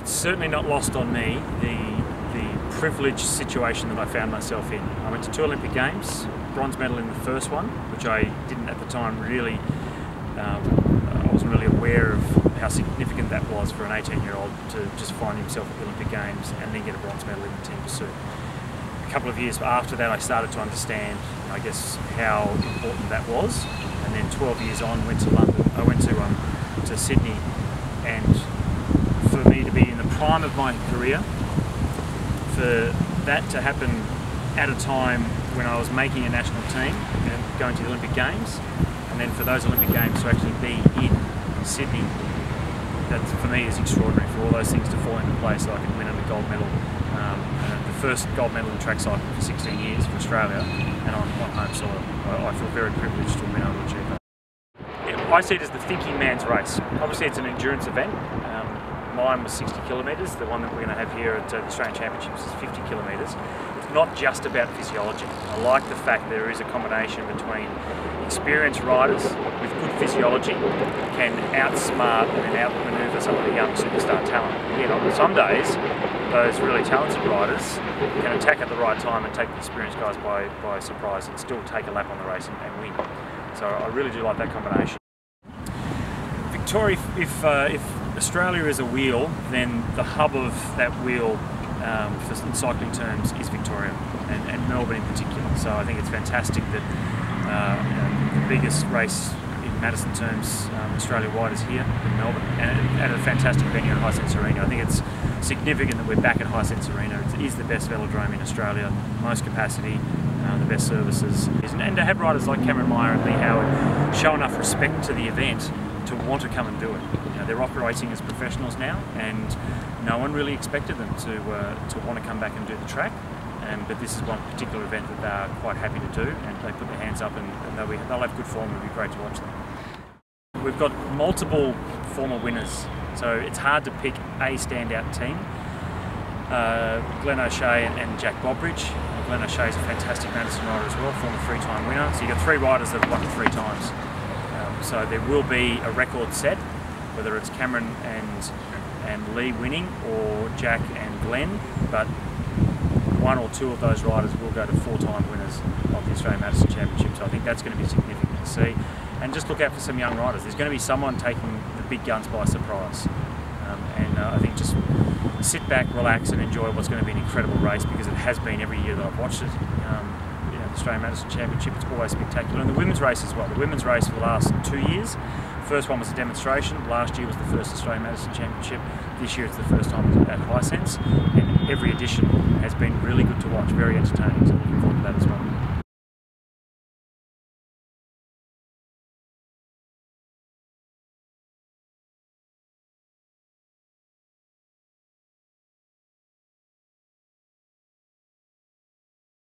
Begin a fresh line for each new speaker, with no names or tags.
it's certainly not lost on me the privileged situation that I found myself in. I went to 2 Olympic Games, bronze medal in the first one, which I didn't at the time really, I wasn't really aware of how significant that was for an 18-year-old to just find himself at the Olympic Games and then get a bronze medal in the team pursuit. A couple of years after that, I started to understand, I guess, how important that was. And then 12 years on, went to London. I went to Sydney, and for me to be in the prime of my career, for that to happen at a time when I was making a national team and going to the Olympic Games, and then for those Olympic Games to actually be in Sydney, that for me is extraordinary, for all those things to fall into place so I could win a gold medal. The first gold medal in track cycling for 16 years for Australia, and on home soil. I feel very privileged to have been able to achieve that. I see it as the thinking man's race. Obviously it's an endurance event. Mine was 60 kilometres, the one that we're going to have here at the Australian Championships is 50 kilometres. It's not just about physiology. I like the fact there is a combination between experienced riders with good physiology can outsmart and outmanoeuvre some of the young superstar talent. Yet on some days, those really talented riders can attack at the right time and take the experienced guys by surprise and still take a lap on the race and win. So I really do like that combination. Victoria, if Australia is a wheel, then the hub of that wheel in cycling terms is Victoria and Melbourne in particular. So I think it's fantastic that the biggest race in Madison terms Australia-wide is here in Melbourne, and at a fantastic venue at Hisense Arena. I think it's significant that we're back at Hisense Arena. It is the best velodrome in Australia, most capacity, the best services, and to have riders like Cameron Meyer and Leigh Howard show enough respect to the event to want to come and do it. You know, they're operating as professionals now, and no one really expected them to want to come back and do the track. But this is one particular event that they are quite happy to do, and they put their hands up, and they'll have good form. It'll be great to watch them. We've got multiple former winners, so it's hard to pick a standout team. Glenn O'Shea and Jack Bobridge. Glenn O'Shea is a fantastic Madison rider as well, former 3-time winner. So you've got 3 riders that have won 3 times. So there will be a record set, whether it's Cameron and Leigh winning or Jack and Glenn, but 1 or 2 of those riders will go to 4-time winners of the Australian Madison Championships. So I think that's going to be significant to see. And just look out for some young riders. There's going to be someone taking the big guns by surprise. I think just sit back, relax and enjoy what's going to be an incredible race, because it has been every year that I've watched it. The Australian Madison Championship, it's always spectacular. And the women's race as well. The women's race for the last 2 years. The first one was a demonstration. Last year was the first Australian Madison Championship. This year it's the first time at Hisense. And every edition has been really good to watch, very entertaining. So looking forward to that as well.